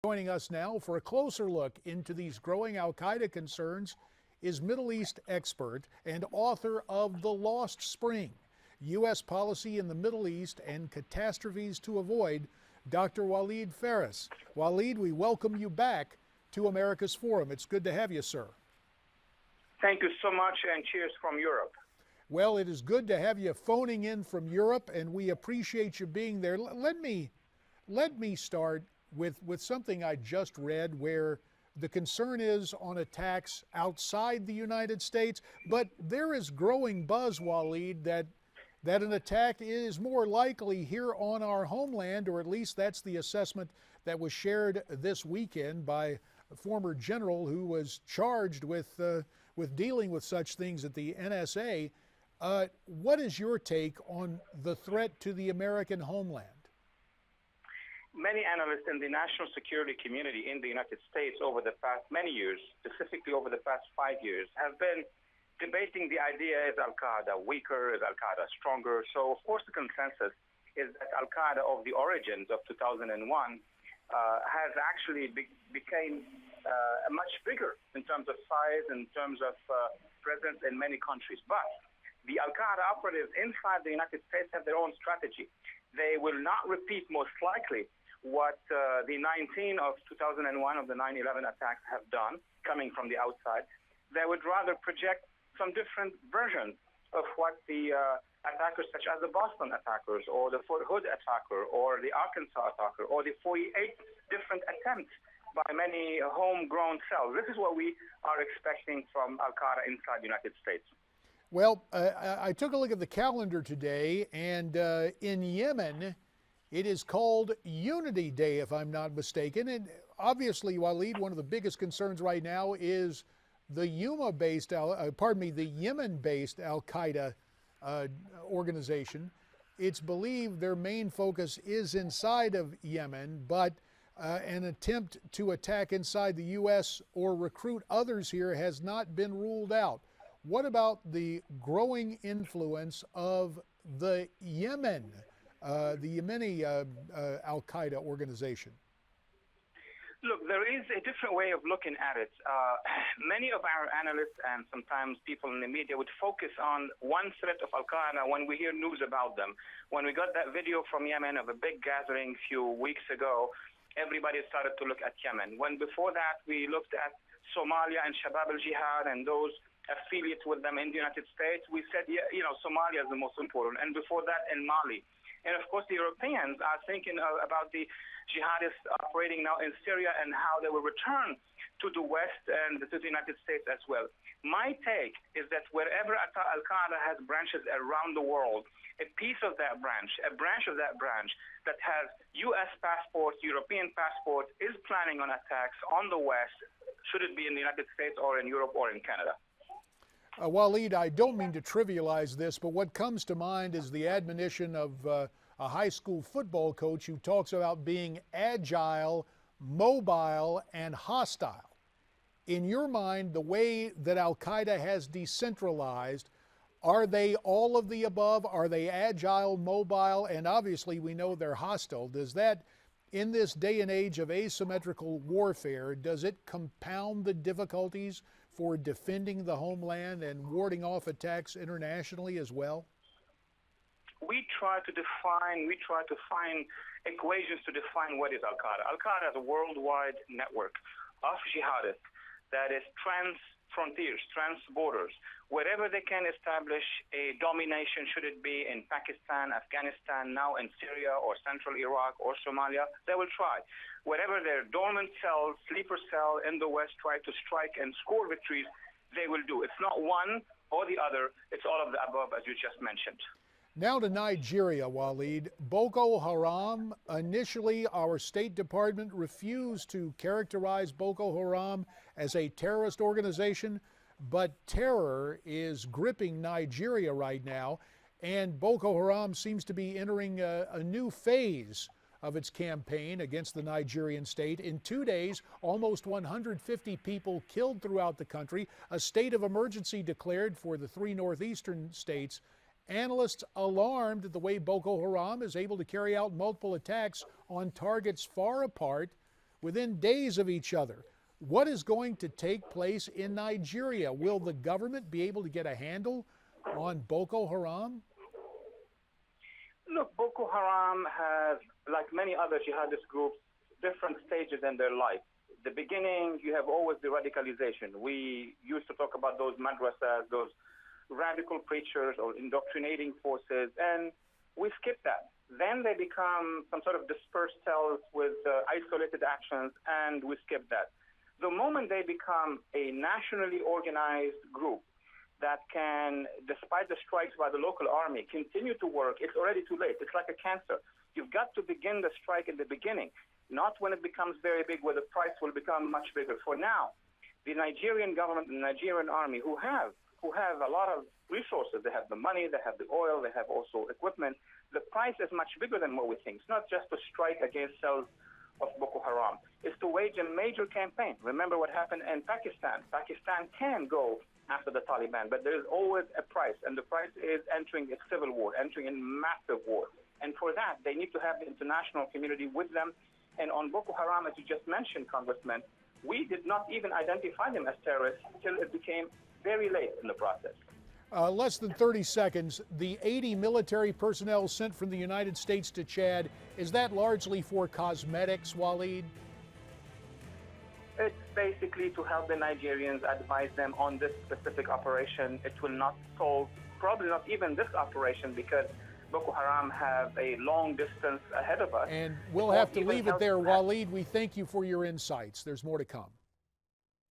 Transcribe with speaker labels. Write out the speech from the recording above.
Speaker 1: Joining us now for a closer look into these growing al-Qaeda concerns is Middle East expert and author of The Lost Spring, U.S. Policy in the Middle East and Catastrophes to Avoid, Dr. Walid Phares. Walid, we welcome you back to America's Forum. It's good to have you, sir.
Speaker 2: Thank you so much, and cheers from Europe.
Speaker 1: Well, it is good to have you phoning in from Europe, and we appreciate you being there. Let me start with something I just read, where the concern is on attacks outside the United States, but there is growing buzz, Walid, that an attack is more likely here on our homeland, or at least that's the assessment that was shared this weekend by a former general who was charged with dealing with such things at the NSA. What is your take on the threat to the American homeland?
Speaker 2: Many analysts in the national security community in the United States over the past many years, specifically over the past 5 years, have been debating the idea, is al-Qaeda weaker, is al-Qaeda stronger? So, of course, the consensus is that al-Qaeda of the origins of 2001 has actually became much bigger in terms of size, in terms of presence in many countries. But the al-Qaeda operatives inside the United States have their own strategy. They will not repeat, most likely, what the 19 of 2001 of the 9/11 attacks have done, coming from the outside. They would rather project some different versions of what the attackers, such as the Boston attackers, or the Fort Hood attacker, or the Arkansas attacker, or the 48 different attempts by many homegrown cells. This is what we are expecting from al-Qaeda inside the United States.
Speaker 1: Well, I took a look at the calendar today, and in Yemen, it is called Unity Day, if I'm not mistaken. And obviously, Walid, one of the biggest concerns right now is the Yemen-based al-Qaeda organization. It's believed their main focus is inside of Yemen, but an attempt to attack inside the U.S. or recruit others here has not been ruled out. What about the growing influence of the Yemeni al-Qaeda organization?
Speaker 2: Look, there is a different way of looking at it. Many of our analysts and sometimes people in the media would focus on one threat of al-Qaeda when we hear news about them. When we got that video from Yemen of a big gathering a few weeks ago, everybody started to look at Yemen. When before that we looked at Somalia and Shabab al-Jihad and those affiliates with them in the United States, we said, yeah, Somalia is the most important. And before that, in Mali. And of course, the Europeans are thinking about the jihadists operating now in Syria and how they will return to the West and to the United States as well. My take is that wherever al-Qaeda has branches around the world, a piece of that branch, a branch of that branch that has U.S. passport, European passport, is planning on attacks on the West, should it be in the United States or in Europe or in Canada.
Speaker 1: Walid, I don't mean to trivialize this, but what comes to mind is the admonition of a high school football coach who talks about being agile, mobile, and hostile. In your mind, the way that al-Qaeda has decentralized, are they all of the above? Are they agile, mobile, and obviously we know they're hostile? Does that, in this day and age of asymmetrical warfare, does it compound the difficulties for defending the homeland and warding off attacks internationally as well?
Speaker 2: We try to find equations to define what is al-Qaeda. Al-Qaeda is a worldwide network of jihadists that is trans-frontiers, trans-borders. Wherever they can establish a domination, should it be in Pakistan, Afghanistan, now in Syria or central Iraq or Somalia, they will try. Wherever their dormant cell, sleeper cell in the West try to strike and score victories, they will do. It's not one or the other, it's all of the above, as you just mentioned.
Speaker 1: Now to Nigeria, Walid. Boko Haram. Initially, our State Department refused to characterize Boko Haram as a terrorist organization, but terror is gripping Nigeria right now, and Boko Haram seems to be entering a new phase of its campaign against the Nigerian state. In 2 days, almost 150 people killed throughout the country, a state of emergency declared for the 3 northeastern states. Analysts alarmed at the way Boko Haram is able to carry out multiple attacks on targets far apart. within days of each other. What is going to take place in Nigeria? Will the government be able to get a handle on Boko Haram?
Speaker 2: Look, Boko Haram has, like many other jihadist groups, different stages in their life. The beginning, you have always the radicalization. We used to talk about those madrasas, those radical preachers or indoctrinating forces, and we skip that. Then they become some sort of dispersed cells with isolated actions, and we skip that. The moment they become a nationally organized group that can, despite the strikes by the local army, continue to work, it's already too late. It's like a cancer. You've got to begin the strike in the beginning, not when it becomes very big, where the price will become much bigger. For now, the Nigerian government and the Nigerian army, who have a lot of resources, they have the money, they have the oil, they have also equipment, the price is much bigger than what we think. It's not just to strike against cells of Boko Haram. It's to wage a major campaign. Remember what happened in Pakistan. Pakistan can go after the Taliban, but there is always a price, and the price is entering a civil war, entering a massive war. And for that, they need to have the international community with them. And on Boko Haram, as you just mentioned, Congressman, we did not even identify them as terrorists until it became very late in the process.
Speaker 1: Less than 30 seconds. The 80 military personnel sent from the United States to Chad, is that largely for cosmetics, Walid?
Speaker 2: It's basically to help the Nigerians, advise them on this specific operation. It will not solve, probably not even this operation, because Boko Haram have a long distance ahead of us.
Speaker 1: And we'll have to leave it there, Walid. We thank you for your insights. There's more to come.